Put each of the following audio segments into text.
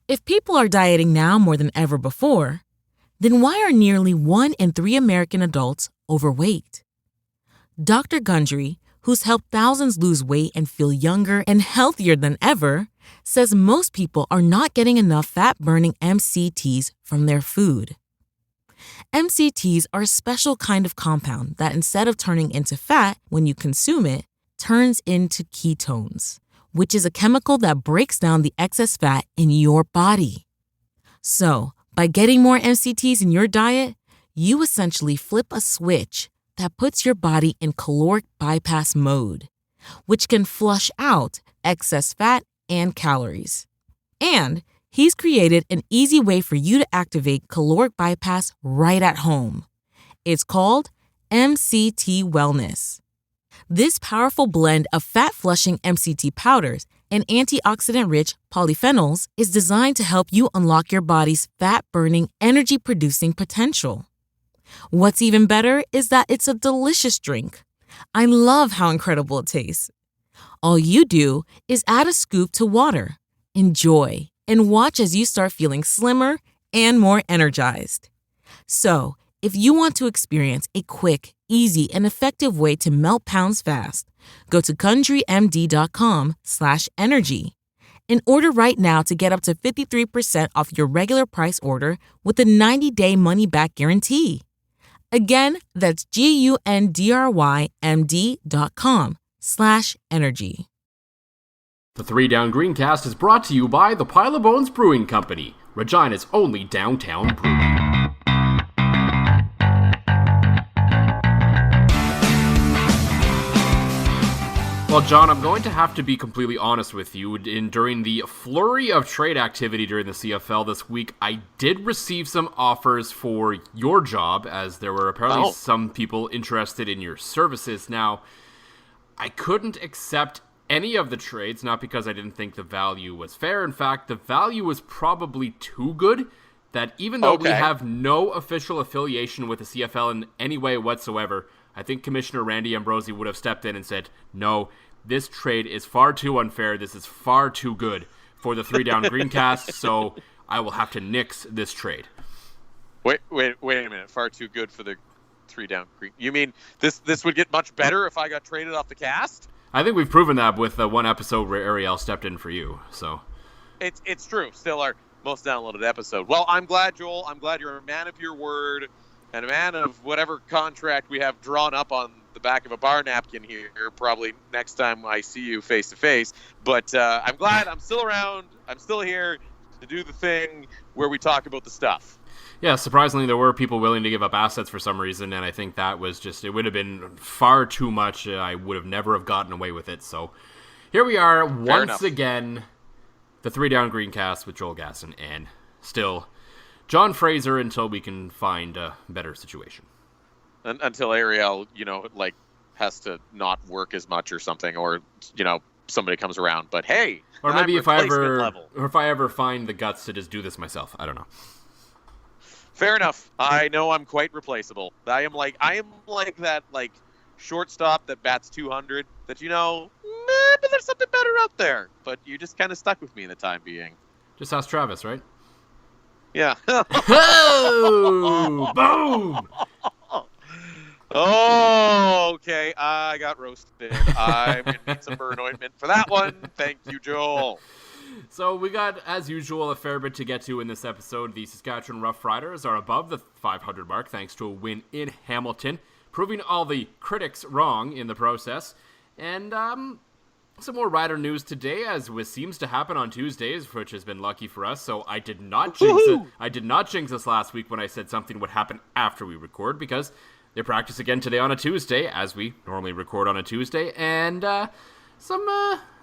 If people are dieting now more than ever before, then why are nearly 1 in 3 American adults overweight? Dr. Gundry, who's helped thousands lose weight and feel younger and healthier than ever, says most people are not getting enough fat-burning MCTs from their food. MCTs are a special kind of compound that instead of turning into fat when you consume it, turns into ketones, which is a chemical that breaks down the excess fat in your body. So, by getting more MCTs in your diet, you essentially flip a switch that puts your body in caloric bypass mode, which can flush out excess fat and calories. And he's created an easy way for you to activate caloric bypass right at home. It's called MCT Wellness. This powerful blend of fat-flushing MCT powders and antioxidant-rich polyphenols is designed to help you unlock your body's fat-burning, energy-producing potential. What's even better is that it's a delicious drink. I love how incredible it tastes. All you do is add a scoop to water, enjoy, and watch as you start feeling slimmer and more energized. So, if you want to experience a quick, easy, and effective way to melt pounds fast, go to GundryMD.com/energy and order right now to get up to 53% off your regular price order with a 90-day money-back guarantee. Again, that's GUNDRYMD.com/energy. The Three Down Greencast is brought to you by the Pile of Bones Brewing Company, Regina's only downtown brewery. Well, John, I'm going to have to be completely honest with you. During the flurry of trade activity during the CFL this week, I did receive some offers for your job, as there were apparently some people interested in your services. Now, I couldn't accept any of the trades, not because I didn't think the value was fair. In fact, the value was probably too good, that even though we have no official affiliation with the CFL in any way whatsoever, I think Commissioner Randy Ambrosie would have stepped in and said, no, this trade is far too unfair. This is far too good for the Three Down Greencast, so I will have to nix this trade. Wait a minute. Far too good for the Three Down Green. You mean this would get much better if I got traded off the cast? I think we've proven that with the one episode where Ariel stepped in for you. So it's true. Still our most downloaded episode. Well, I'm glad, Joel. I'm glad you're a man of your word and a man of whatever contract we have drawn up on the back of a bar napkin here, probably next time I see you face to face. But I'm glad I'm still around. I'm still here to do the thing where we talk about the stuff. Yeah, surprisingly, there were people willing to give up assets for some reason, and I think that was just, it would have been far too much. I would have never have gotten away with it. So here we are once again, the Three Down Greencast with Joel Gasson, and still John Fraser until we can find a better situation. Until Ariel, has to not work as much or something, or, somebody comes around. But hey, or maybe if I ever find the guts to just do this myself. I don't know. Fair enough. I know I'm quite replaceable. I am like that shortstop that bats 200. That but there's something better out there. But you just kind of stuck with me in the time being. Just ask Travis, right? Yeah. Oh, boom. Oh, okay. I got roasted. I'm going to need some burn ointment for that one. Thank you, Joel. So we got, as usual, a fair bit to get to in this episode. The Saskatchewan Roughriders are above the 500 mark thanks to a win in Hamilton, proving all the critics wrong in the process. And some more Rider news today, as seems to happen on Tuesdays, which has been lucky for us. So I did not jinx it. I did not jinx us last week when I said something would happen after we record, because they practice again today on a Tuesday, as we normally record on a Tuesday, and some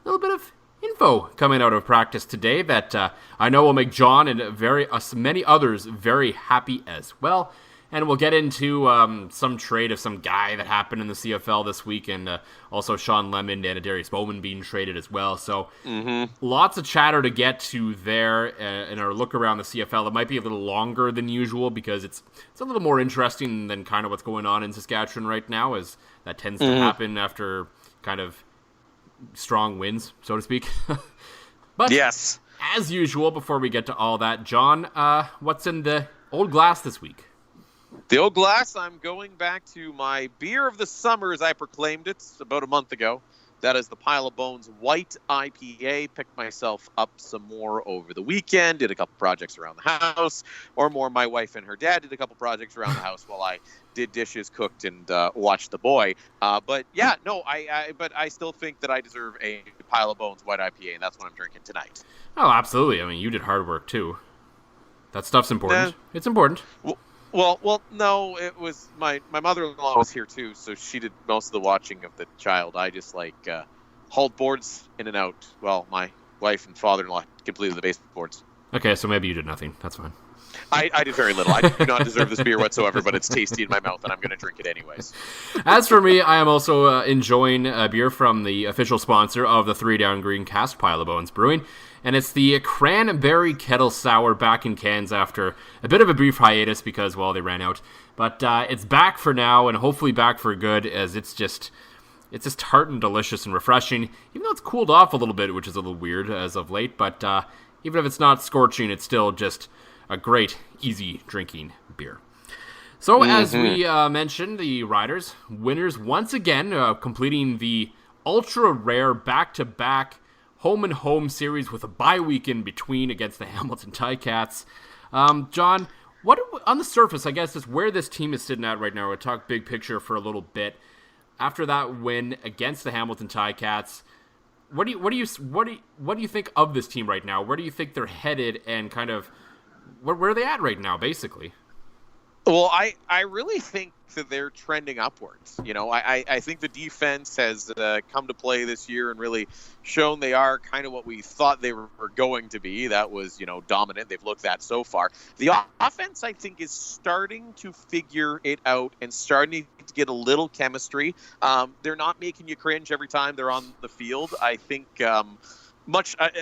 little bit of info coming out of practice today that I know will make John and many others very happy as well. And we'll get into some trade of some guy that happened in the CFL this week, and also Sean Lemon and Darius Bowman being traded as well. So lots of chatter to get to there in our look around the CFL. It might be a little longer than usual because it's a little more interesting than kind of what's going on in Saskatchewan right now, as that tends to happen after kind of strong wins, so to speak. But yes. as usual, before we get to all that, John, what's in the old glass this week? The old glass, I'm going back to my beer of the summer, as I proclaimed it about a month ago. That is the Pile of Bones White IPA. Picked myself up some more over the weekend, did a couple projects around the house, or more, my wife and her dad did a couple projects around the house while I did dishes, cooked, and watched the boy. But yeah, no, but I still think that I deserve a Pile of Bones White IPA, and that's what I'm drinking tonight. Oh, absolutely. I mean, you did hard work too. That stuff's important. It's important. Well, no, it was my mother-in-law was here too, so she did most of the watching of the child. I just hauled boards in and out. Well, my wife and father-in-law completed the baseboards. Okay, so maybe you did nothing. That's fine. I did very little. I do not deserve this beer whatsoever, but it's tasty in my mouth, and I'm going to drink it anyways. As for me, I am also enjoying a beer from the official sponsor of the 3 Down Green Cast Pile of Bones Brewing, and it's the Cranberry Kettle Sour, back in cans after a bit of a brief hiatus because, well, they ran out. But it's back for now, and hopefully back for good, as it's just tart and delicious and refreshing, even though it's cooled off a little bit, which is a little weird as of late. But even if it's not scorching, it's still just a great, easy drinking beer. So, as we mentioned, the Riders, winners once again, completing the ultra-rare back-to-back home-and-home series with a bye week in between against the Hamilton Ticats. John, what on the surface, I guess, is where this team is sitting at right now. We'll talk big picture for a little bit. After that win against the Hamilton Ticats, what do you think of this team right now? Where do you think they're headed, and kind of where are they at right now, basically? Well, I really think that they're trending upwards. You know, I think the defense has come to play this year and really shown they are kind of what we thought they were going to be. That was, dominant. They've looked that so far. The offense, I think, is starting to figure it out and starting to get a little chemistry. They're not making you cringe every time they're on the field. I think a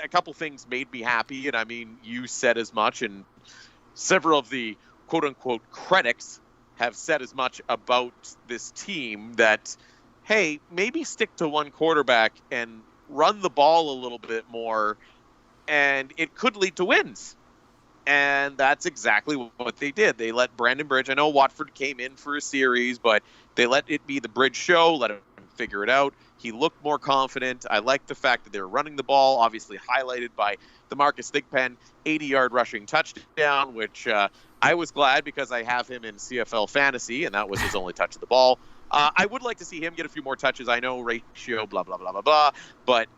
couple things made me happy, and I mean, you said as much, and several of the quote-unquote critics have said as much about this team, that, hey, maybe stick to one quarterback and run the ball a little bit more, and it could lead to wins. And that's exactly what they did. They let Brandon Bridge, I know Watford came in for a series, but they let it be the Bridge show, let him figure it out. He looked more confident. I like the fact that they were running the ball, obviously highlighted by the Marcus Thigpen 80-yard rushing touchdown, which I was glad because I have him in CFL Fantasy, and that was his only touch of the ball. I would like to see him get a few more touches. I know ratio, blah, blah, blah, blah, blah. But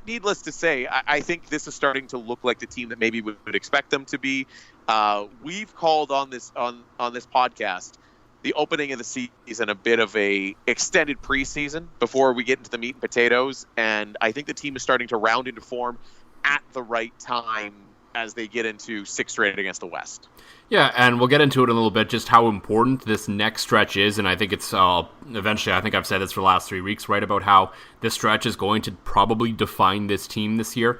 needless to say, I think this is starting to look like the team that maybe we would expect them to be. We've called on this podcast the opening of the season a bit of a extended preseason before we get into the meat and potatoes, and I think the team is starting to round into form at the right time as they get into 6 straight against the West. Yeah, and we'll get into it in a little bit, just how important this next stretch is, and I think it's eventually, I think I've said this for the last 3 weeks, right, about how this stretch is going to probably define this team this year.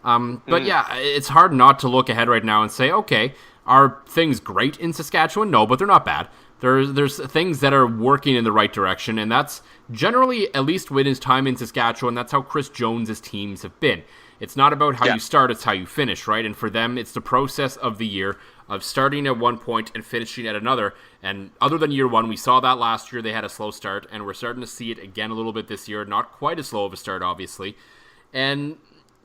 But yeah, it's hard not to look ahead right now and say, okay, are things great in Saskatchewan? No, but they're not bad. There's things that are working in the right direction, and that's generally, at least with his time in Saskatchewan, that's how Chris Jones' teams have been. It's not about how you start, it's how you finish, right? And for them, it's the process of the year of starting at one point and finishing at another. And other than year one, we saw that last year. They had a slow start, and we're starting to see it again a little bit this year. Not quite as slow of a start, obviously. And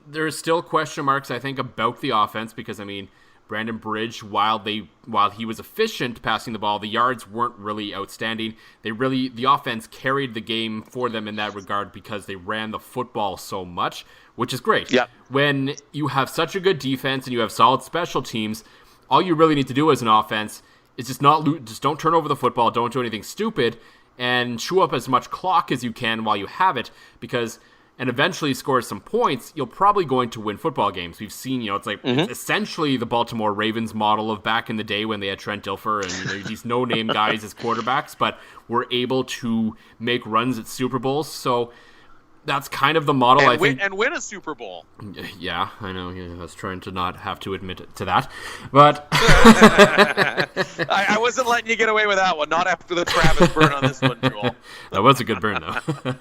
there's still question marks, I think, about the offense because, I mean, Brandon Bridge, while he was efficient passing the ball, the yards weren't really outstanding. The offense carried the game for them in that regard because they ran the football so much, which is great. Yeah. When you have such a good defense and you have solid special teams, all you really need to do as an offense is just don't turn over the football, don't do anything stupid, and chew up as much clock as you can while you have it, and eventually score some points, you're probably going to win football games. We've seen, it's like it's essentially the Baltimore Ravens model of back in the day when they had Trent Dilfer and these no-name guys as quarterbacks, but were able to make runs at Super Bowls. So that's kind of the model, I think. And win a Super Bowl. Yeah, I know. Yeah, I was trying to not have to admit to that. But I wasn't letting you get away with that one. Not after the Travis burn on this one, Joel. That was a good burn, though.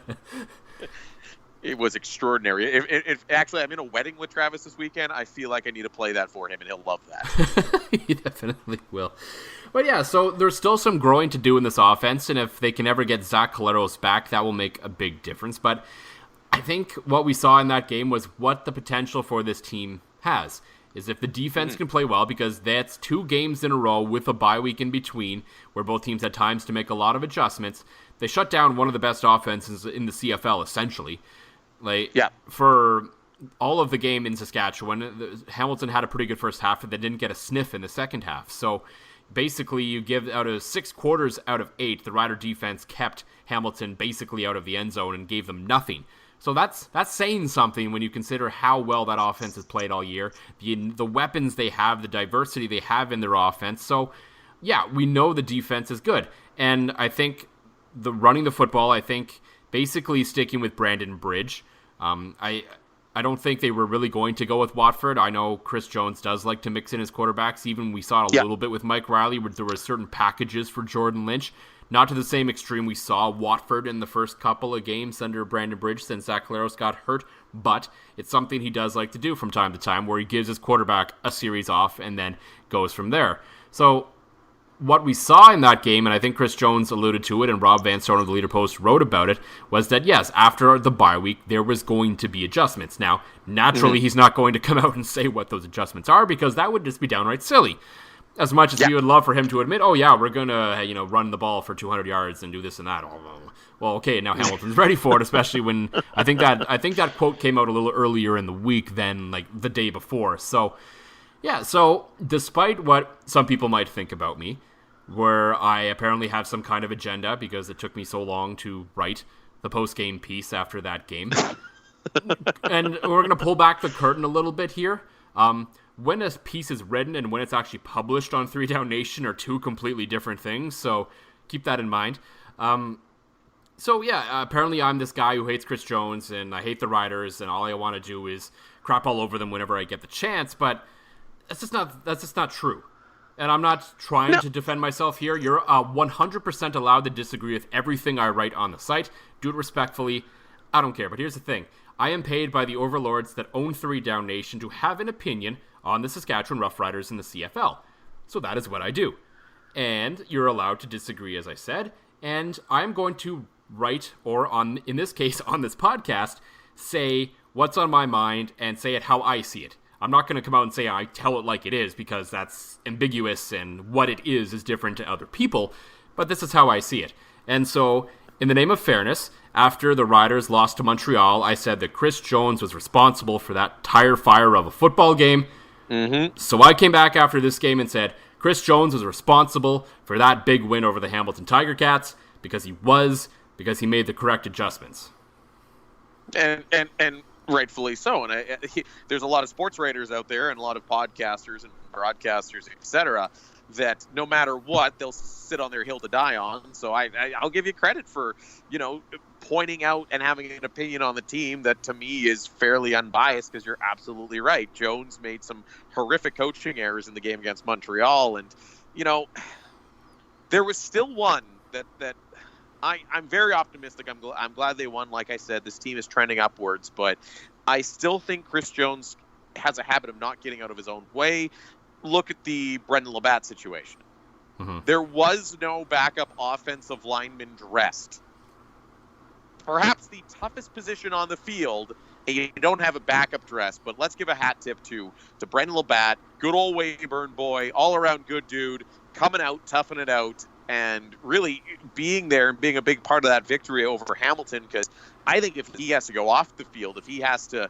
It was extraordinary. If actually I'm in a wedding with Travis this weekend, I feel like I need to play that for him, and he'll love that. He definitely will. But yeah, so there's still some growing to do in this offense, and if they can ever get Zach Collaros back, that will make a big difference. But I think what we saw in that game was what the potential for this team has. Is if the defense can play well, because that's 2 games in a row with a bye week in between, where both teams had times to make a lot of adjustments. They shut down one of the best offenses in the CFL, essentially. For all of the game in Saskatchewan, Hamilton had a pretty good first half, and they didn't get a sniff in the second half. So basically, you give out of 6 quarters out of 8, the Rider defense kept Hamilton basically out of the end zone and gave them nothing. So that's saying something when you consider how well that offense has played all year, the weapons they have, the diversity they have in their offense. So yeah, we know the defense is good, and I think running the football, I think basically sticking with Brandon Bridge. I don't think they were really going to go with Watford. I know Chris Jones does like to mix in his quarterbacks. Even we saw it a little bit with Mike Riley, where there were certain packages for Jordan Lynch. Not to the same extreme we saw Watford in the first couple of games under Brandon Bridge since Zach Collaros got hurt, but it's something he does like to do from time to time, where he gives his quarterback a series off and then goes from there. So what we saw in that game, and I think Chris Jones alluded to it, and Rob Van Stone of the Leader Post wrote about it, was that yes, after the bye week, there was going to be adjustments. Now, naturally, he's not going to come out and say what those adjustments are, because that would just be downright silly. As much as we would love for him to admit, oh yeah, we're going to run the ball for 200 yards and do this and that. Well, okay, now Hamilton's ready for it, especially when I think that quote came out a little earlier in the week than like the day before. So, yeah, so despite what some people might think about me, where I apparently have some kind of agenda because it took me so long to write the post-game piece after that game, and we're going to pull back the curtain a little bit here. When a piece is written and when it's actually published on 3 Down Nation are 2 completely different things, so keep that in mind. Apparently I'm this guy who hates Chris Jones, and I hate the Riders, and all I want to do is crap all over them whenever I get the chance, but that's just not true. And I'm not trying to defend myself here. You're 100% allowed to disagree with everything I write on the site. Do it respectfully. I don't care, but here's the thing. I am paid by the overlords that own 3 Down Nation to have an opinion on the Saskatchewan Roughriders in the CFL. So that is what I do. And you're allowed to disagree, as I said, and I'm going to write, or in this case, on this podcast, say what's on my mind and say it how I see it. I'm not going to come out and say I tell it like it is, because that's ambiguous and what it is different to other people, but this is how I see it. And so, in the name of fairness, after the Riders lost to Montreal, I said that Chris Jones was responsible for that tire fire of a football game. So I came back after this game and said Chris Jones was responsible for that big win over the Hamilton Ticats because he made the correct adjustments. And rightfully so. And there's a lot of sports writers out there and a lot of podcasters and broadcasters, etc., that no matter what, they'll sit on their hill to die on. So I'll give you credit for, pointing out and having an opinion on the team that to me is fairly unbiased, because you're absolutely right. Jones made some horrific coaching errors in the game against Montreal. And, there was still one that I'm very optimistic. I'm glad they won. Like I said, this team is trending upwards, but I still think Chris Jones has a habit of not getting out of his own way. Look at the Brendon LaBatte situation. There was no backup offensive lineman dressed. Perhaps the toughest position on the field, and you don't have a backup dress, but let's give a hat tip to Brendon LaBatte, good old Weyburn boy, all-around good dude, coming out, toughing it out, and really being there and being a big part of that victory over Hamilton, because I think if he has to go off the field, if he has to,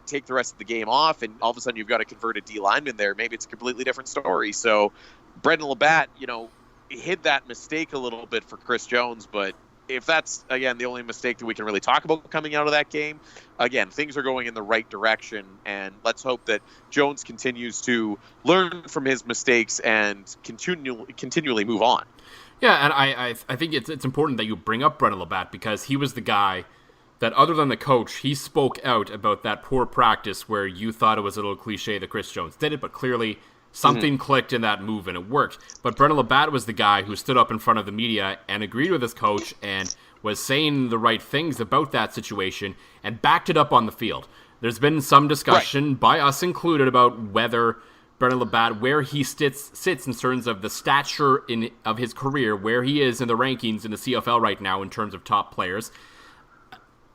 take the rest of the game off, and all of a sudden you've got a converted D lineman there, maybe it's a completely different story. So Brendon LaBatte, hid that mistake a little bit for Chris Jones, but if that's, again, the only mistake that we can really talk about coming out of that game, again, things are going in the right direction, and let's hope that Jones continues to learn from his mistakes and continually move on. Yeah, and I think it's important that you bring up Brendon LaBatte, because he was the guy that, other than the coach, he spoke out about that poor practice where you thought it was a little cliche that Chris Jones did it, but clearly something clicked in that move and it worked. But Brendon LaBatte was the guy who stood up in front of the media and agreed with his coach and was saying the right things about that situation and backed it up on the field. There's been some discussion, by us included, about whether Brendon LaBatte, where he sits in terms of the stature of his career, where he is in the rankings in the CFL right now in terms of top players.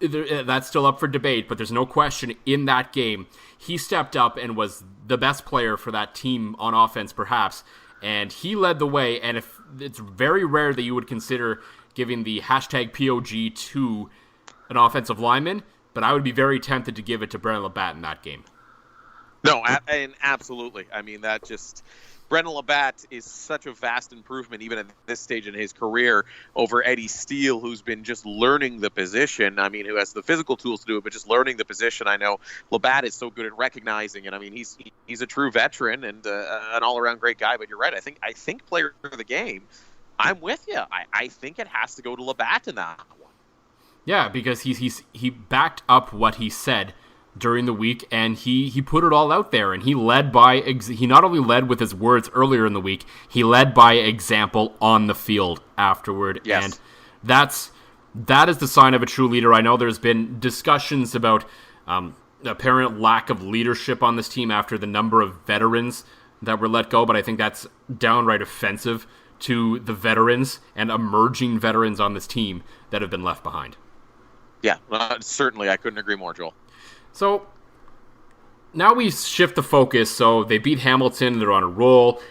That's still up for debate, but there's no question in that game, he stepped up and was the best player for that team on offense, perhaps, and he led the way, and if it's very rare that you would consider giving the hashtag POG to an offensive lineman, but I would be very tempted to give it to Brendon LaBatte in that game. No, and absolutely. I mean, that just... Brendon LaBatte is such a vast improvement, even at this stage in his career, over Eddie Steele, who's been just learning the position. I mean, who has the physical tools to do it, but just learning the position. I know LaBatte is so good at recognizing it. I mean, he's a true veteran and an all-around great guy. But you're right. I think player of the game. I'm with you. I think it has to go to LaBatte in that one. Yeah, because he backed up what he said during the week, and he put it all out there, and he not only led with his words earlier in the week, he led by example on the field afterward. Yes. And that is the sign of a true leader. I know there's been discussions about apparent lack of leadership on this team after the number of veterans that were let go, but I think that's downright offensive to the veterans and emerging veterans on this team that have been left behind. Yeah, certainly. I couldn't agree more, Joel. So now we shift the focus. So they beat Hamilton. They're on a roll.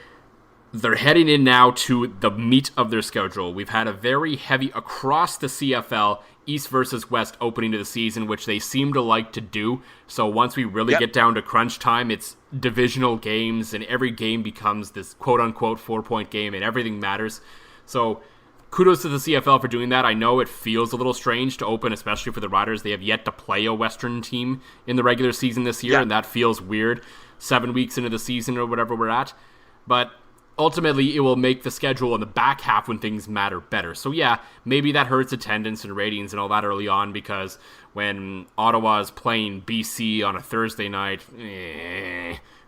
They're heading in now to the meat of their schedule. We've had a very heavy across the CFL, East versus West opening to the season, which they seem to like to do. So once we really get down to crunch time, it's divisional games, and every game becomes this quote-unquote 4-point game, and everything matters. So kudos to the CFL for doing that. I know it feels a little strange to open, especially for the Riders. They have yet to play a Western team in the regular season this year, and that feels weird 7 weeks into the season or whatever we're at. But ultimately, it will make the schedule in the back half when things matter better. So yeah, maybe that hurts attendance and ratings and all that early on, because when Ottawa is playing BC on a Thursday night,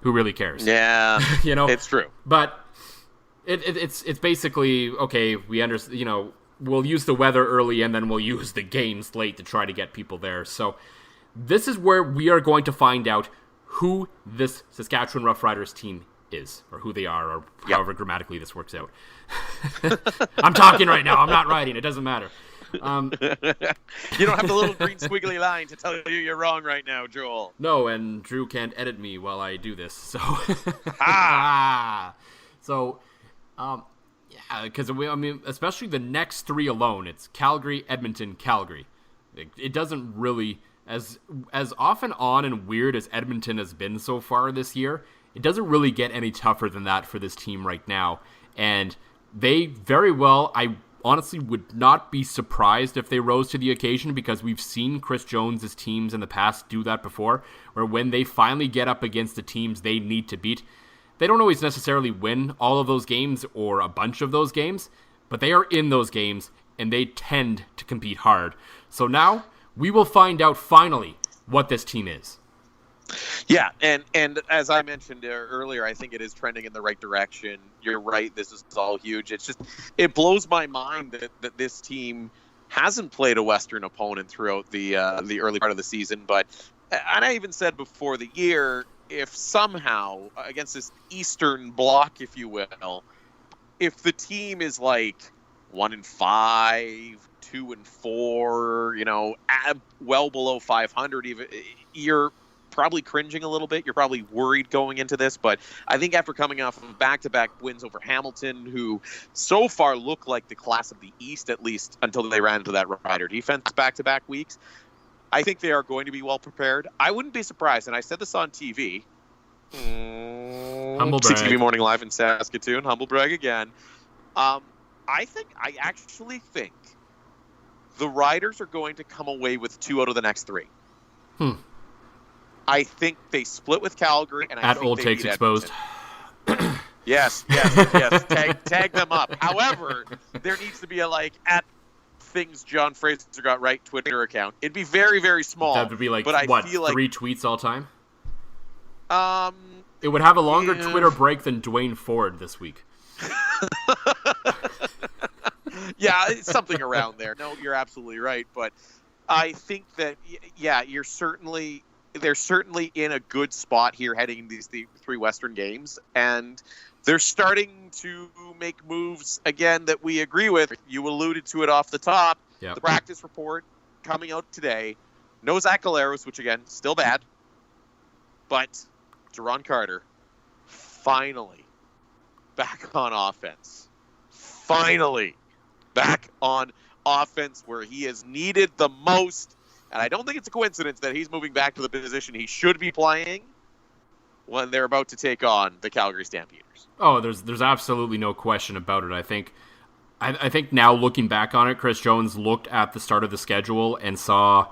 who really cares? Yeah, it's true. But it's basically, okay, we understand, we'll use the weather early and then we'll use the games late to try to get people there. So this is where we are going to find out who this Saskatchewan Roughriders team is, or who they are, or however grammatically this works out. I'm talking right now. I'm not writing. It doesn't matter. You don't have the little green squiggly line to tell you you're wrong right now, Joel. No, and Drew can't edit me while I do this. So, because especially the next three alone, it's Calgary, Edmonton, Calgary. It doesn't really, as often on and weird as Edmonton has been so far this year, it doesn't really get any tougher than that for this team right now. And they very well, I honestly would not be surprised if they rose to the occasion, because we've seen Chris Jones' teams in the past do that before, where when they finally get up against the teams they need to beat, they don't always necessarily win all of those games or a bunch of those games, but they are in those games and they tend to compete hard. So now we will find out finally what this team is. Yeah, and as I mentioned earlier, I think it is trending in the right direction. You're right, this is all huge. It's just, it blows my mind that this team hasn't played a Western opponent throughout the early part of the season. But, and I even said before the year, if somehow, against this Eastern block, if you will, if the team is like 1-5, 2-4, well below 500, even, you're probably cringing a little bit. You're probably worried going into this, but I think after coming off of back-to-back wins over Hamilton, who so far look like the class of the East, at least until they ran into that Rider defense back-to-back weeks, I think they are going to be well prepared. I wouldn't be surprised, and I said this on TV. Humble brag. CTV Morning Live in Saskatoon. Humble brag again. I actually think the Riders are going to come away with 2 out of the next 3. I think they split with Calgary, and I think Old they Takes beat Exposed. Yes. Tag them up. However, there needs to be a at things John Fraser got right Twitter account. It'd be very, very small. That would be but I feel 3 tweets all time? It would have a longer Twitter break than Dwayne Ford this week. Yeah, it's something around there. No, you're absolutely right. But I think that, yeah, they're certainly in a good spot here heading into these three Western games. And they're starting to make moves, again, that we agree with. You alluded to it off the top. Yep. The practice report coming out today. No Zach Galeros, which, again, still bad. But Duron Carter, finally back on offense. Finally back on offense where he is needed the most. And I don't think it's a coincidence that he's moving back to the position he should be playing when they're about to take on the Calgary Stampeders. Oh, there's absolutely no question about it. I think now looking back on it, Chris Jones looked at the start of the schedule and saw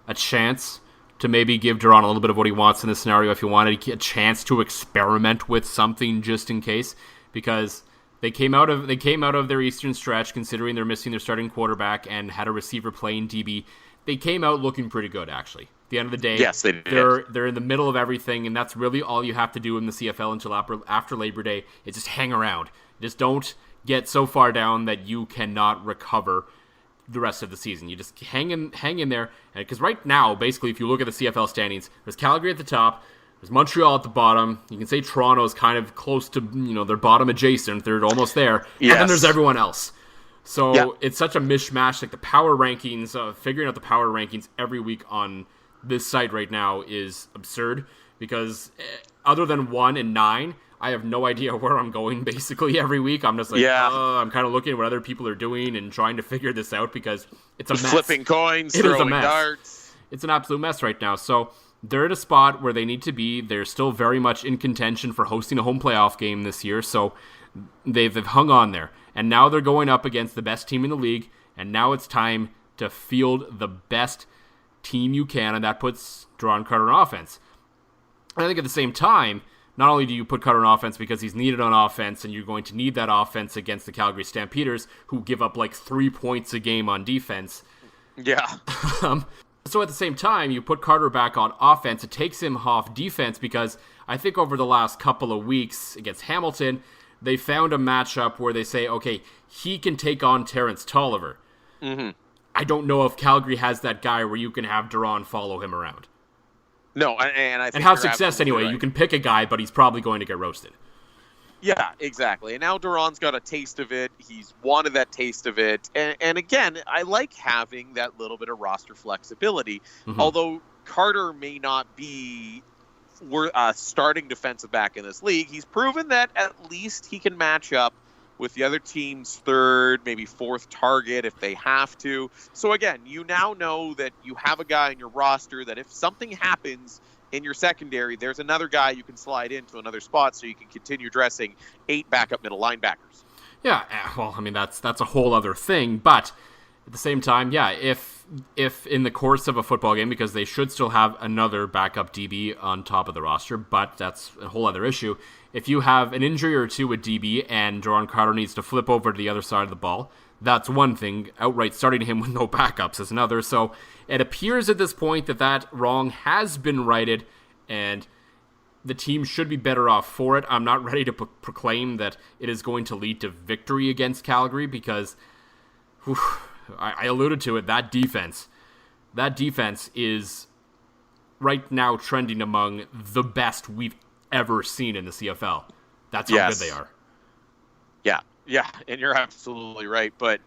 a chance to maybe give Duron a little bit of what he wants in this scenario if he wanted a chance to experiment with something just in case, because they came out of their Eastern stretch, considering they're missing their starting quarterback and had a receiver playing DB. They came out looking pretty good, actually. At the end of the day, yes, they did. They're in the middle of everything, and that's really all you have to do in the CFL until after Labor Day is just hang around. Just don't get so far down that you cannot recover the rest of the season. You just hang in there, because right now, basically, if you look at the CFL standings, there's Calgary at the top, there's Montreal at the bottom. You can say Toronto's kind of close to, they're bottom adjacent. They're almost there. Yes. And then there's everyone else. So It's such a mishmash. Like the power rankings, figuring out the power rankings every week on this site right now is absurd, because other than 1 and 9, I have no idea where I'm going basically every week. I'm just like, I'm kind of looking at what other people are doing and trying to figure this out, because it's a mess. Flipping coins, it is a throwing mess. darts. It's an absolute mess right now. So they're at a spot where they need to be. They're still very much in contention for hosting a home playoff game this year, so they've hung on there. And now they're going up against the best team in the league, and now it's time to field the best team you can, and that puts Duron Carter on offense. And I think at the same time, not only do you put Carter on offense because he's needed on offense, and you're going to need that offense against the Calgary Stampeders, who give up like 3 points a game on defense. Yeah. So at the same time, you put Carter back on offense. It takes him off defense, because I think over the last couple of weeks against Hamilton, they found a matchup where they say, okay, he can take on Terrence Tolliver. Mm-hmm. I don't know if Calgary has that guy where you can have Duron follow him around. No, and I think and have success anyway. Right. You can pick a guy, but he's probably going to get roasted. Yeah, exactly. And now Duron's got a taste of it. He's wanted that taste of it. And again, I like having that little bit of roster flexibility. Mm-hmm. Although Carter may not be starting defensive back in this league, he's proven that at least he can match up with the other team's third, maybe fourth target if they have to. So again, you now know that you have a guy in your roster that if something happens in your secondary, there's another guy you can slide into another spot so you can continue dressing 8 backup middle linebackers. Yeah, well, I mean, that's a whole other thing, but at the same time, yeah, if in the course of a football game, because they should still have another backup DB on top of the roster, but that's a whole other issue. If you have an injury or two with DB and Duron Carter needs to flip over to the other side of the ball, that's one thing. Outright starting him with no backups is another. So it appears at this point that wrong has been righted, and the team should be better off for it. I'm not ready to proclaim that it is going to lead to victory against Calgary, because I alluded to it, that defense is right now trending among the best we've ever seen in the CFL. That's how good they are. Yeah, and you're absolutely right. But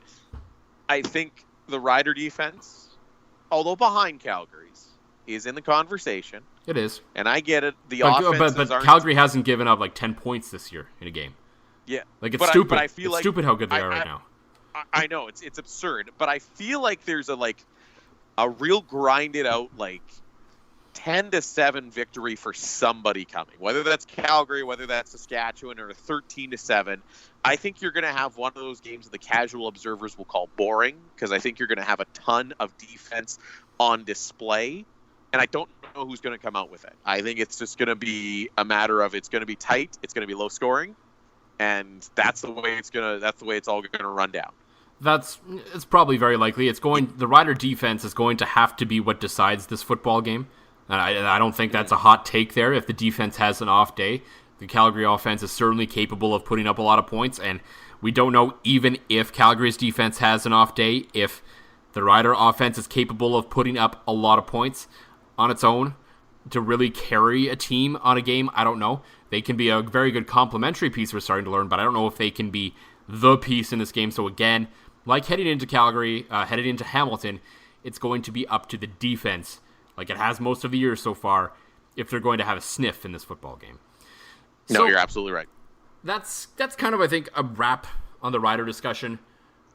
I think the Rider defense, although behind Calgary's, is in the conversation. It is. And I get it. But Calgary hasn't given up like 10 points this year in a game. Yeah. Like, it's stupid. It's stupid how good they are right now. I know, it's absurd. But I feel like there's a real grinded out, 10-7 victory for somebody coming, whether that's Calgary, whether that's Saskatchewan, or 13-7. I think you're going to have one of those games that the casual observers will call boring, because I think you're going to have a ton of defense on display, and I don't know who's going to come out with it. I think it's just going to be a matter of it's going to be tight, it's going to be low scoring, and that's the way it's all going to run down. It's probably very likely. The Rider defense is going to have to be what decides this football game. And I don't think that's a hot take there. If the defense has an off day, The Calgary offense is certainly capable of putting up a lot of points, and we don't know even if Calgary's defense has an off day, if the Rider offense is capable of putting up a lot of points on its own to really carry a team on a game. I don't know. They can be a very good complementary piece we're starting to learn, but I don't know if they can be the piece in this game. So again, like heading into Calgary, headed into Hamilton, it's going to be up to the defense, like it has most of the year so far, if they're going to have a sniff in this football game. No, you're absolutely right. That's kind of, I think, a wrap on the Rider discussion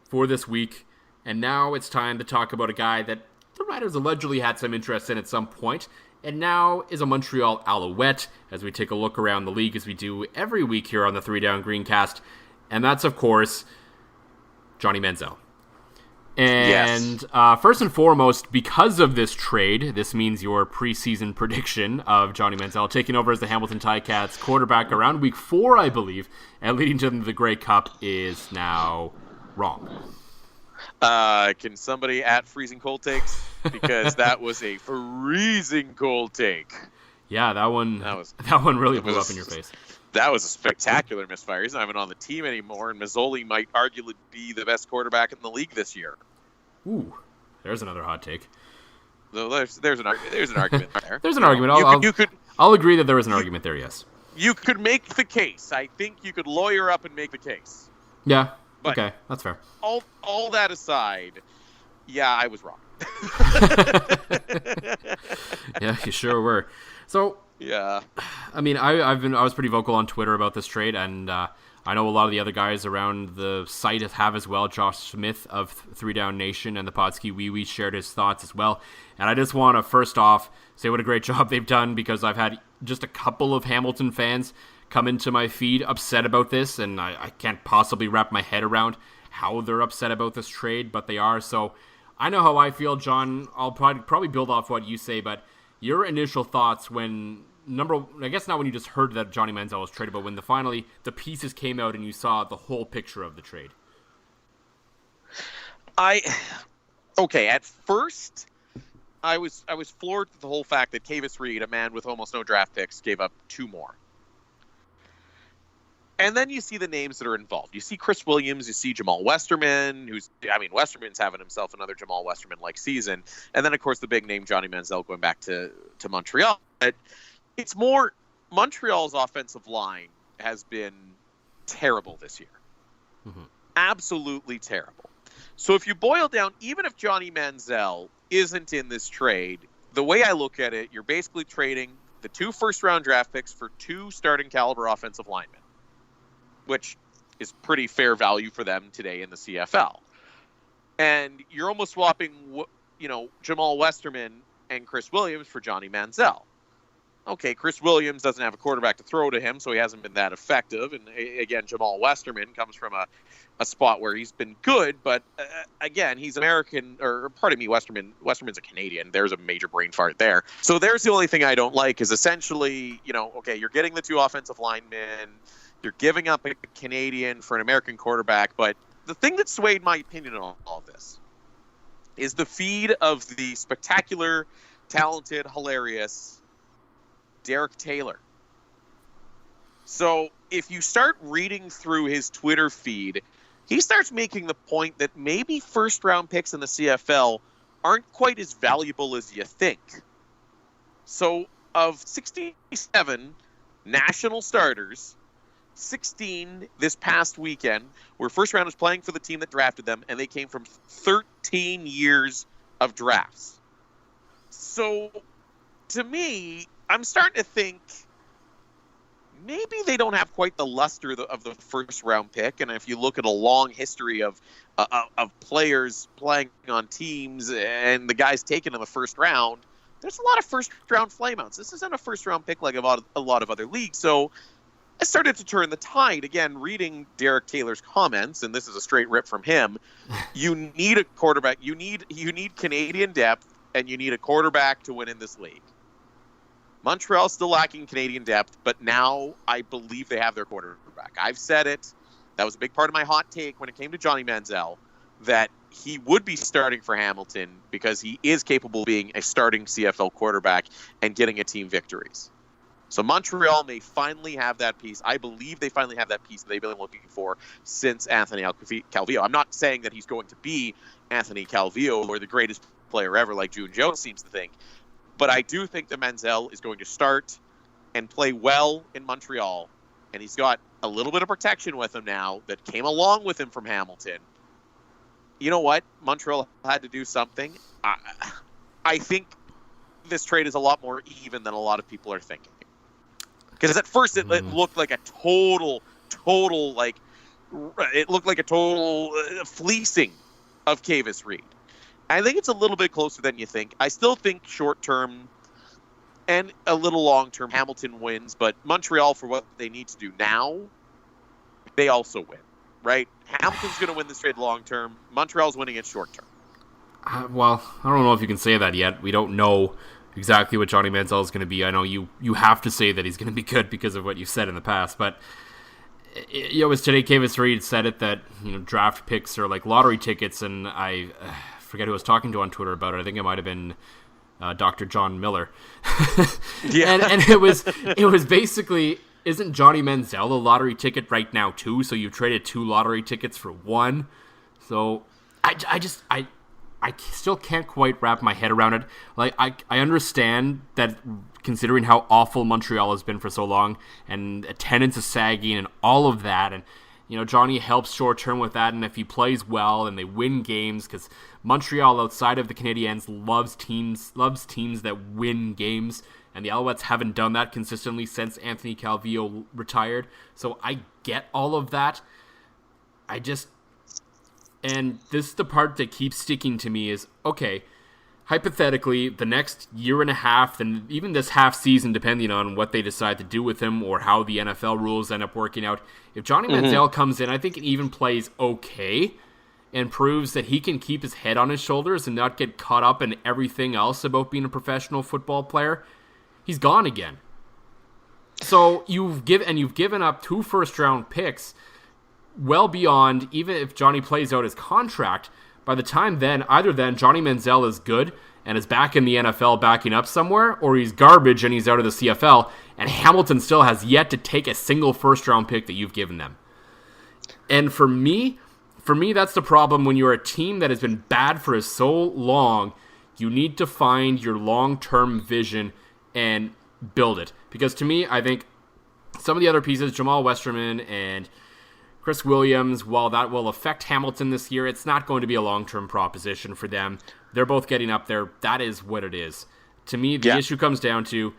for this week. And now it's time to talk about a guy that the Riders allegedly had some interest in at some point, and now is a Montreal Alouette, as we take a look around the league as we do every week here on the 3 Down Greencast. And that's, of course, Johnny Manziel. And first and foremost, because of this trade, this means your preseason prediction of Johnny Manziel taking over as the Hamilton Ticats quarterback around week 4, I believe, and leading to the Grey Cup is now wrong. Can somebody at freezing cold takes? Because that was a freezing cold take. Yeah, that one really blew up in your face. That was a spectacular misfire. He's not even on the team anymore, and Mazzoli might arguably be the best quarterback in the league this year. Ooh, there's another hot take. No, there's an argument there. There's an argument. I'll agree that there was an argument there, yes. You could make the case. I think you could lawyer up and make the case. Yeah, but okay, that's fair. All that aside, yeah, I was wrong. Yeah, you sure were. So, yeah. I mean, I was pretty vocal on Twitter about this trade, and I know a lot of the other guys around the site have as well. Josh Smith of 3 Down Nation and the Podski Wee Wee shared his thoughts as well. And I just want to first off say what a great job they've done, because I've had just a couple of Hamilton fans come into my feed upset about this, and I can't possibly wrap my head around how they're upset about this trade, but they are. So I know how I feel, John. I'll probably build off what you say, but your initial thoughts when I guess not when you just heard that Johnny Manziel was traded, but when finally the pieces came out and you saw the whole picture of the trade. At first I was floored with the whole fact that Kavis Reed, a man with almost no draft picks, gave up 2 more. And then you see the names that are involved. You see Chris Williams, you see Jamal Westerman, Westerman's having himself another Jamal Westerman-like season. And then, of course, the big name Johnny Manziel going back to Montreal. But it's more, Montreal's offensive line has been terrible this year. Mm-hmm. Absolutely terrible. So if you boil down, even if Johnny Manziel isn't in this trade, the way I look at it, you're basically trading the 2 first-round draft picks for 2 starting caliber offensive linemen, which is pretty fair value for them today in the CFL. And you're almost swapping, Jamal Westerman and Chris Williams for Johnny Manziel. Okay, Chris Williams doesn't have a quarterback to throw to him, so he hasn't been that effective. And again, Jamal Westerman comes from a spot where he's been good, but again, he's American, Westerman's a Canadian. There's a major brain fart there. So there's the only thing I don't like is essentially, you're getting the 2 offensive linemen, you're giving up a Canadian for an American quarterback, but the thing that swayed my opinion on all of this is the feed of the spectacular, talented, hilarious Derek Taylor. So if you start reading through his Twitter feed, he starts making the point that maybe first-round picks in the CFL aren't quite as valuable as you think. So of 67 national starters, 16 this past weekend were first rounders playing for the team that drafted them, and they came from 13 years of drafts. So to me, I'm starting to think maybe they don't have quite the luster of the first round pick. And if you look at a long history of players playing on teams and the guys taking in the first round, there's a lot of first round flameouts. This isn't a first round pick like a lot of other leagues. So I started to turn the tide. Again, reading Derek Taylor's comments, and this is a straight rip from him, you need a quarterback. You need Canadian depth, and you need a quarterback to win in this league. Montreal's still lacking Canadian depth, but now I believe they have their quarterback. I've said it. That was a big part of my hot take when it came to Johnny Manziel, that he would be starting for Hamilton because he is capable of being a starting CFL quarterback and getting a team victories. So Montreal may finally have that piece. I believe they finally have that piece that they've been looking for since Anthony Calvillo. I'm not saying that he's going to be Anthony Calvillo or the greatest player ever like June Jones seems to think, but I do think that Menzel is going to start and play well in Montreal, and he's got a little bit of protection with him now that came along with him from Hamilton. You know what? Montreal had to do something. I think this trade is a lot more even than a lot of people are thinking. Because at first it looked like a total fleecing of Kavis Reed. I think it's a little bit closer than you think. I still think short term and a little long term Hamilton wins, but Montreal, for what they need to do now, they also win, right? Hamilton's going to win this trade long term. Montreal's winning it short term. Well, I don't know if you can say that yet. We don't know exactly what Johnny Manziel is going to be. I know you have to say that he's going to be good because of what you said in the past, but it was today Kavis Reed said it that draft picks are like lottery tickets, and I forget who I was talking to on Twitter about it. I think it might have been Dr. John Miller. Yeah, and it was basically, isn't Johnny Manziel a lottery ticket right now too? So you traded 2 lottery tickets for 1. So I still can't quite wrap my head around it. Like, I understand that considering how awful Montreal has been for so long, and attendance is sagging and all of that, and Johnny helps short term with that, and if he plays well and they win games, because Montreal outside of the Canadiens loves teams that win games, and the Alouettes haven't done that consistently since Anthony Calvillo retired. So I get all of that. And this is the part that keeps sticking to me is, okay, hypothetically, the next year and a half, and even this half season, depending on what they decide to do with him or how the NFL rules end up working out, if Johnny Manziel comes in, I think it even plays okay and proves that he can keep his head on his shoulders and not get caught up in everything else about being a professional football player, he's gone again. So you've given up 2 first-round picks well beyond, even if Johnny plays out his contract, by the time then, either then Johnny Manziel is good and is back in the NFL backing up somewhere, or he's garbage and he's out of the CFL, and Hamilton still has yet to take a single first-round pick that you've given them. And for me, that's the problem when you're a team that has been bad for so long. You need to find your long-term vision and build it. Because to me, I think some of the other pieces, Jamal Westerman and Chris Williams, while that will affect Hamilton this year, it's not going to be a long-term proposition for them. They're both getting up there. That is what it is. To me, the issue comes down to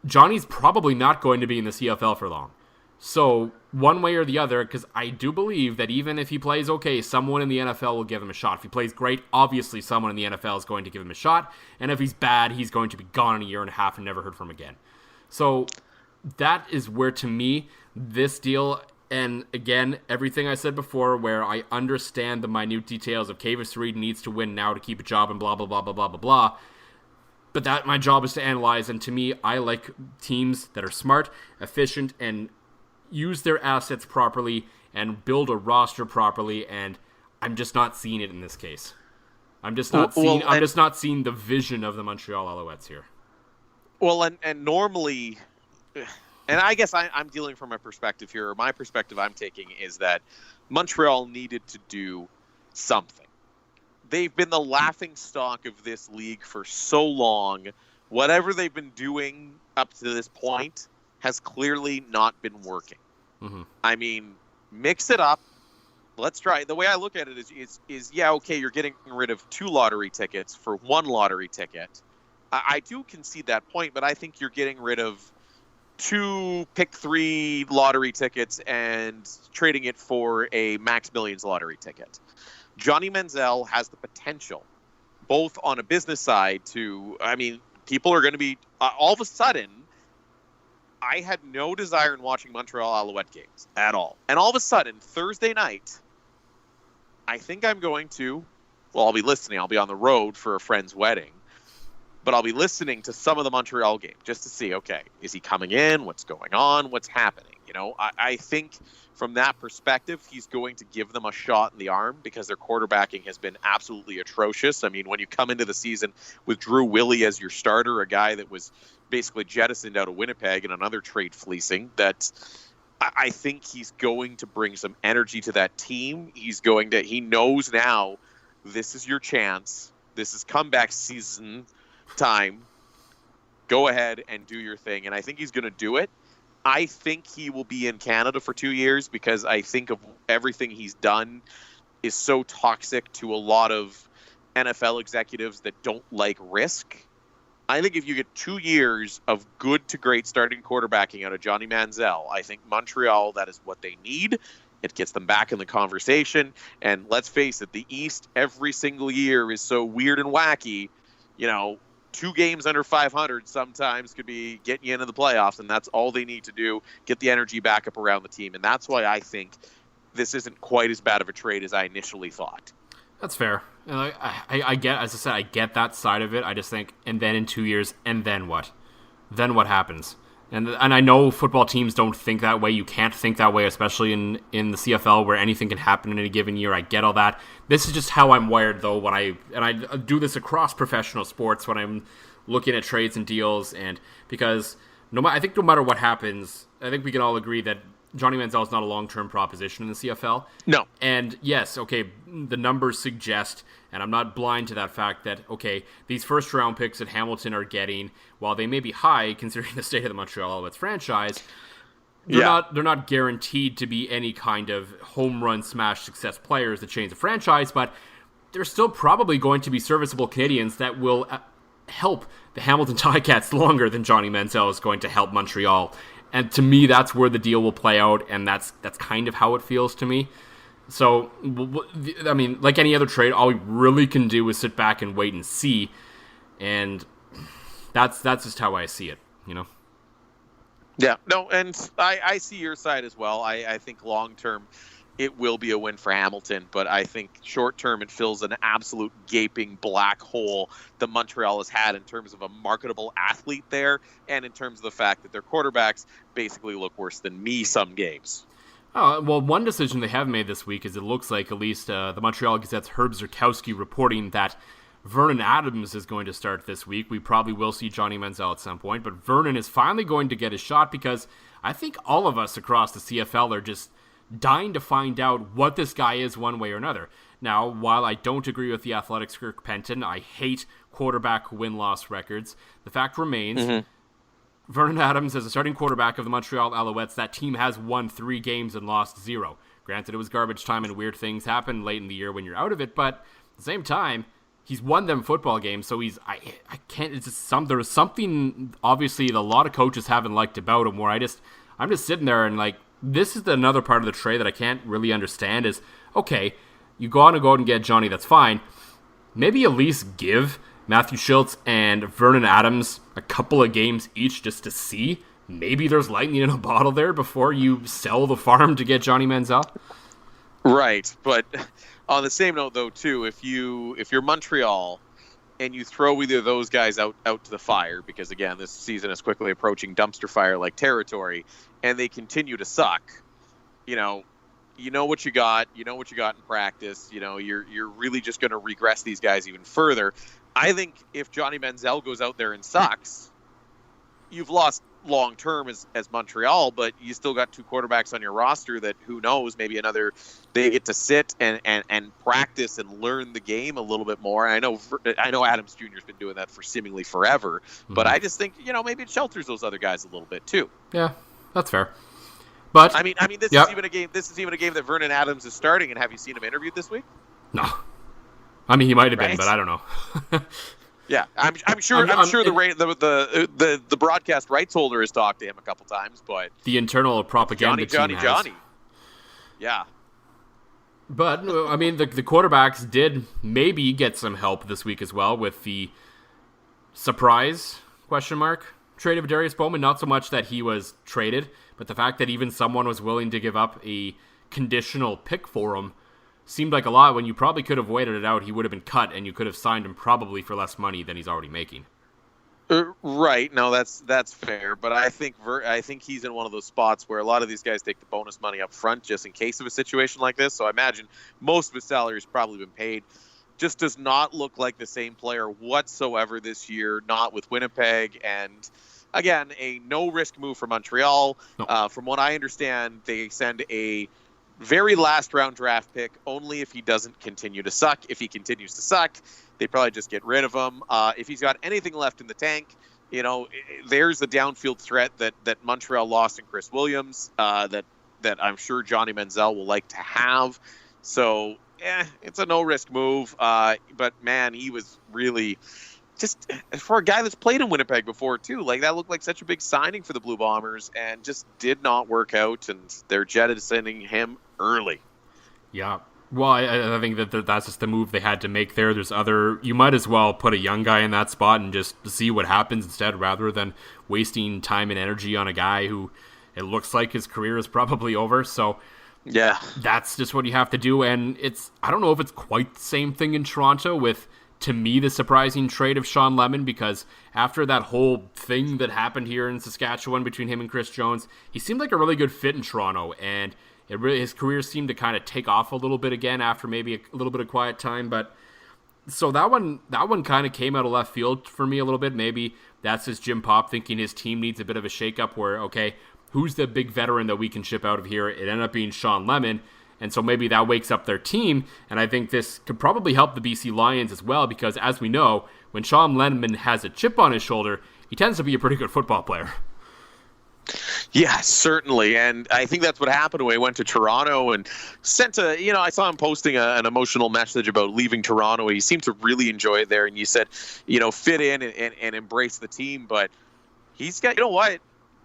Johnny's probably not going to be in the CFL for long. So one way or the other, because I do believe that even if he plays okay, someone in the NFL will give him a shot. If he plays great, obviously someone in the NFL is going to give him a shot. And if he's bad, he's going to be gone in a year and a half and never heard from again. So that is where, to me, this deal... And again, everything I said before, where I understand the minute details of Kavis Reed needs to win now to keep a job and blah, blah, blah, blah, blah, blah, blah. But that my job is to analyze. And to me, I like teams that are smart, efficient, and use their assets properly and build a roster properly. And I'm just not seeing it in this case. I'm just not seeing the vision of the Montreal Alouettes here. Well, and normally... And I guess I'm dealing from a perspective here, or my perspective I'm taking is that Montreal needed to do something. They've been the laughingstock of this league for so long. Whatever they've been doing up to this point has clearly not been working. Mm-hmm. I mean, mix it up. Let's try. The way I look at it is okay, you're getting rid of 2 lottery tickets for 1 lottery ticket. I do concede that point, but I think you're getting rid of 2 pick 3 lottery tickets and trading it for a Max Millions lottery ticket. Johnny Manziel has the potential, both on a business side to, people are going to be, all of a sudden, I had no desire in watching Montreal Alouette games at all. And all of a sudden, Thursday night, I think I'm going to, I'll be listening. I'll be on the road for a friend's wedding. But I'll be listening to some of the Montreal game just to see, okay, is he coming in? What's going on? What's happening? I think from that perspective, he's going to give them a shot in the arm because their quarterbacking has been absolutely atrocious. I mean, when you come into the season with Drew Willie as your starter, a guy that was basically jettisoned out of Winnipeg in another trade fleecing, that I think he's going to bring some energy to that team. He knows now this is your chance. This is comeback season time. Go ahead and do your thing. And I think he's going to do it. I think he will be in Canada for 2 years because I think of everything he's done is so toxic to a lot of NFL executives that don't like risk. I think if you get 2 years of good to great starting quarterbacking out of Johnny Manziel, I think Montreal, that is what they need. It gets them back in the conversation. And let's face it, the East every single year is so weird and wacky. 2 games under 500 sometimes could be getting you into the playoffs, and that's all they need to do, get the energy back up around the team. And that's why I think this isn't quite as bad of a trade as I initially thought. That's fair. And I get, as I said, I get that side of it. I just think, and then in 2 years, and then what? Then what happens? And I know football teams don't think that way. You can't think that way, especially in the CFL where anything can happen in a given year. I get all that. This is just how I'm wired, though. I do this across professional sports when I'm looking at trades and deals, and because I think no matter what happens, I think we can all agree that Johnny Manziel is not a long-term proposition in the CFL. No. And yes, okay, the numbers suggest, and I'm not blind to that fact that, okay, these first-round picks that Hamilton are getting, while they may be high considering the state of the Montreal Alouettes franchise, they're not guaranteed to be any kind of home run smash success players that change the franchise, but they're still probably going to be serviceable Canadians that will help the Hamilton Ticats longer than Johnny Manziel is going to help Montreal. And to me, that's where the deal will play out, and that's kind of how it feels to me. So, I mean, like any other trade, all we really can do is sit back and wait and see, and that's just how I see it, Yeah, no, and I see your side as well. I think long-term it will be a win for Hamilton, but I think short-term it fills an absolute gaping black hole that Montreal has had in terms of a marketable athlete there and in terms of the fact that their quarterbacks basically look worse than me some games. Oh, well, one decision they have made this week is it looks like at least the Montreal Gazette's Herb Zurkowski reporting that Vernon Adams is going to start this week. We probably will see Johnny Manziel at some point, but Vernon is finally going to get his shot because I think all of us across the CFL are just dying to find out what this guy is one way or another. Now, while I don't agree with the Athletics' Kirk Penton, I hate quarterback win-loss records, the fact remains, Vernon Adams, as a starting quarterback of the Montreal Alouettes, that team has won 3 games and lost 0. Granted, it was garbage time and weird things happen late in the year when you're out of it, but at the same time, he's won them football games, so I can't, it's just there was something, obviously, that a lot of coaches haven't liked about him, where I'm just sitting there and this is another part of the trade that I can't really understand is, okay, you go out and get Johnny, that's fine. Maybe at least give Matthew Schultz and Vernon Adams a couple of games each just to see. Maybe there's lightning in a bottle there before you sell the farm to get Johnny Manziel. Right, but on the same note, though, too, if you're Montreal and you throw either of those guys out to the fire, because, again, this season is quickly approaching dumpster fire-like territory, and they continue to suck, you know what you got. You know what you got in practice. You're really just going to regress these guys even further. I think if Johnny Manziel goes out there and sucks, you've lost long term as Montreal, but you still got 2 quarterbacks on your roster that, who knows, maybe they get to sit and practice and learn the game a little bit more. I know Adams Jr. has been doing that for seemingly forever, but I just think maybe it shelters those other guys a little bit too. Yeah, that's fair. But I mean, this is even a game. This is even a game that Vernon Adams is starting. And have you seen him interviewed this week? No. I mean, he might have been, but I don't know. Yeah, I'm sure the broadcast rights holder has talked to him a couple times, but the internal propaganda team has. Johnny. Yeah. But I mean, the quarterbacks did maybe get some help this week as well with the surprise ? Trade of Darius Bowman. Not so much that he was traded, but the fact that even someone was willing to give up a conditional pick for him seemed like a lot when you probably could have waited it out. He would have been cut, and you could have signed him probably for less money than he's already making. Right. No, that's fair. But I think he's in one of those spots where a lot of these guys take the bonus money up front just in case of a situation like this. So I imagine most of his salary has probably been paid. Just does not look like the same player whatsoever this year, not with Winnipeg. And again, a no-risk move for Montreal. No. From what I understand, they send a very last-round draft pick only if he doesn't continue to suck. If he continues to suck, they probably just get rid of him. If he's got anything left in the tank, there's the downfield threat that Montreal lost in Chris Williams that I'm sure Johnny Manziel will like to have. So, it's a no-risk move. But, man, he was really just for a guy that's played in Winnipeg before, too. Like, that looked like such a big signing for the Blue Bombers and just did not work out, and they're jettisoning him early. Yeah. Well, I think that's just the move they had to make there. You might as well put a young guy in that spot and just see what happens instead, rather than wasting time and energy on a guy who it looks like his career is probably over. So yeah, that's just what you have to do. And I don't know if it's quite the same thing in Toronto with, to me, the surprising trade of Sean Lemon, because after that whole thing that happened here in Saskatchewan between him and Chris Jones, he seemed like a really good fit in Toronto, and his career seemed to kind of take off a little bit again after maybe a little bit of quiet time. But so that one kind of came out of left field for me a little bit. Maybe that's just Jim Popp thinking his team needs a bit of a shakeup where, okay, who's the big veteran that we can ship out of here? It ended up being Sean Lemon. And so maybe that wakes up their team. And I think this could probably help the BC Lions as well, because as we know, when Sean Lemon has a chip on his shoulder, he tends to be a pretty good football player. Yeah, certainly. And I think that's what happened when he went to Toronto and sent I saw him posting an emotional message about leaving Toronto. He seemed to really enjoy it there. And you said, fit in and embrace the team. But he's got,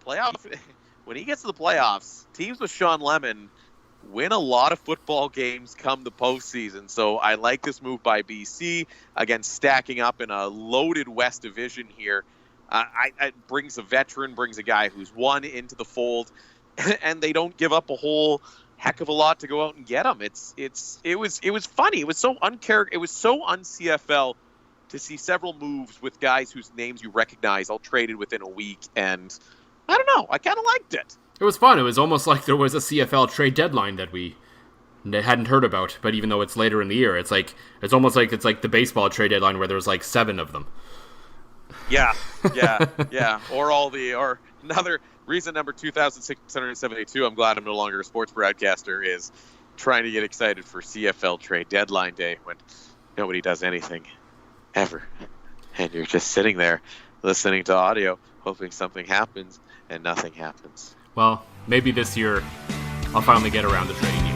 when he gets to the playoffs, teams with Sean Lemon win a lot of football games come the postseason. So I like this move by BC, again, stacking up in a loaded West Division here. It brings a veteran, brings a guy who's won into the fold, and they don't give up a whole heck of a lot to go out and get him. It was funny. It was so un-CFL to see several moves with guys whose names you recognize all traded within a week, and I don't know. I kind of liked it. It was fun. It was almost like there was a CFL trade deadline that we hadn't heard about, but even though it's later in the year, it's almost like it's like the baseball trade deadline where there was like 7 of them. Yeah. Or another reason number 2,672, I'm glad I'm no longer a sports broadcaster, is trying to get excited for CFL trade deadline day when nobody does anything ever. And you're just sitting there listening to audio, hoping something happens, and nothing happens. Well, maybe this year I'll finally get around to trading you.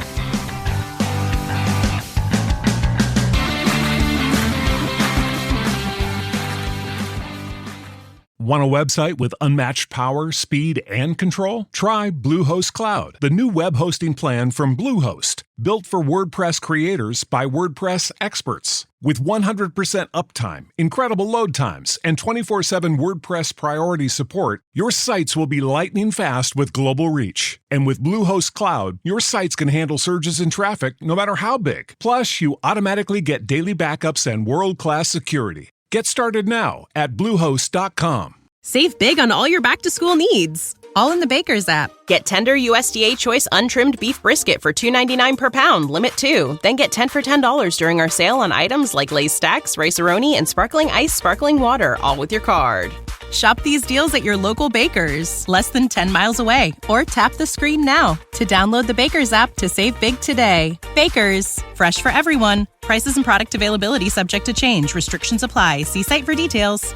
Want a website with unmatched power, speed, and control? Try Bluehost Cloud, the new web hosting plan from Bluehost, built for WordPress creators by WordPress experts. With 100% uptime, incredible load times, and 24/7 WordPress priority support, your sites will be lightning fast with global reach. And with Bluehost Cloud, your sites can handle surges in traffic no matter how big. Plus, you automatically get daily backups and world-class security. Get started now at Bluehost.com. Save big on all your back-to-school needs, all in the Baker's app. Get tender USDA Choice untrimmed beef brisket for $2.99 per pound, limit 2. Then get 10 for $10 during our sale on items like Lay's Stacks, Rice-A-Roni, and Sparkling Ice Sparkling Water, all with your card. Shop these deals at your local Baker's, less than 10 miles away, or tap the screen now to download the Baker's app to save big today. Baker's, fresh for everyone. Prices and product availability subject to change. Restrictions apply. See site for details.